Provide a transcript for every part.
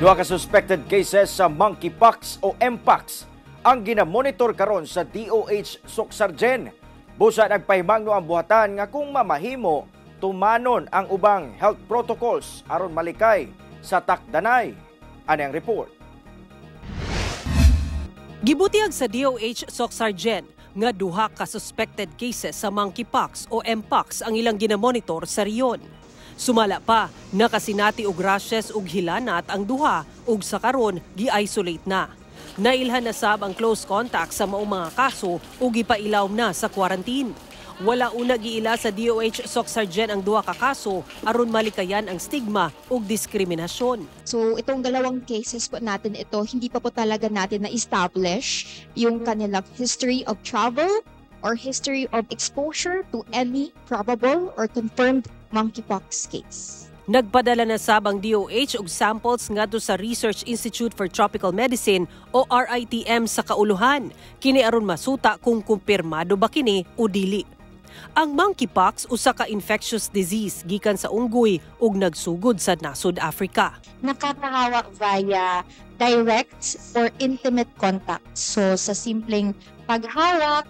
Duha ka suspected cases sa monkeypox o mpox ang ginamonitor karon sa DOH Socsargen. Busa nagpahimangno ang buhatan nga kung mamahimo tumanon ang ubang health protocols aron malikay sa takdanay. Ani ang report. Gibutiag sa DOH Socsargen nga duha ka suspected cases sa monkeypox o mpox ang ilang ginamonitor sa riyon. Sumala pa, nakasinati og rashes ug hilanat ang duha ug sa karon gi-isolate na. Nailhan na sab ang close contact sa maong mga kaso ug gipailawom na sa quarantine. Wala una giila sa DOH Socsargen ang duha ka kaso aron malikayan ang stigma ug diskriminasyon. So itong dalawang cases po natin ito, hindi pa po talaga natin na-establish yung kanilang history of travel or history of exposure to any probable or confirmed monkeypox case. Nagpadala na sab ang DOH og samples ngadto sa Research Institute for Tropical Medicine o RITM sa kauluhan, kini aron masuta kung kumpirmado ba kini o dili. Ang monkeypox usa ka infectious disease gikan sa unggoy ug nagsugod sa nasod Africa. Nakakahawak via direct or intimate contact. So sa simpleng paghawak,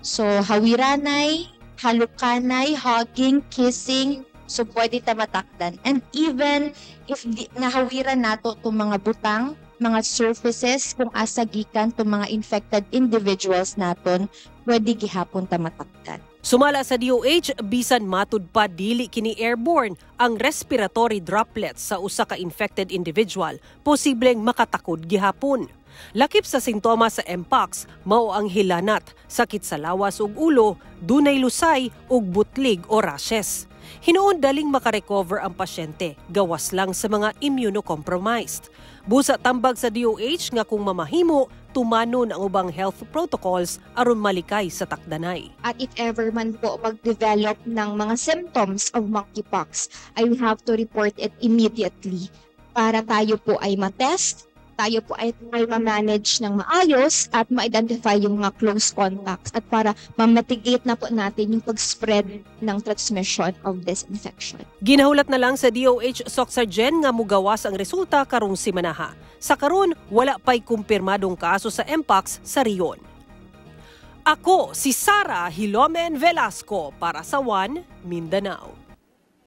so hawiranay, halukanay, hugging, kissing, so pwede ta matakdan. And even if nahawiran nato itong mga butang, mga surfaces kung asa gikan itong mga infected individuals naton, pwede gihapon ta matakdan. Sumala sa DOH, bisan matud pa dili kini airborne, ang respiratory droplets sa usa ka infected individual posibleng makatakod gihapon. Lakip sa sintomas sa mpox, mao ang hilanat, sakit sa lawas ug ulo, dunay lusay ug butlig o rashes. Hinuon daling makarecover ang pasyente, gawas lang sa mga immunocompromised. Busa tambag sa DOH nga kung mamahimo, tumanon ang ubang health protocols aron malikay sa takdanay. At if ever man po mag-develop ng mga symptoms of monkeypox, I will have to report it immediately para tayo po ay matest, tayo po ay ma-manage ng maayos at ma-identify yung mga close contacts at para ma-mitigate na po natin yung pag-spread ng transmission of this infection. Ginahulat na lang sa DOH Socsargen nga mugawas ang resulta karong simanaha. Sa karon, wala pa'y kumpirmadong kaso sa mpox sa riyon. Ako si Sara Hilomen Velasco para sa One Mindanao.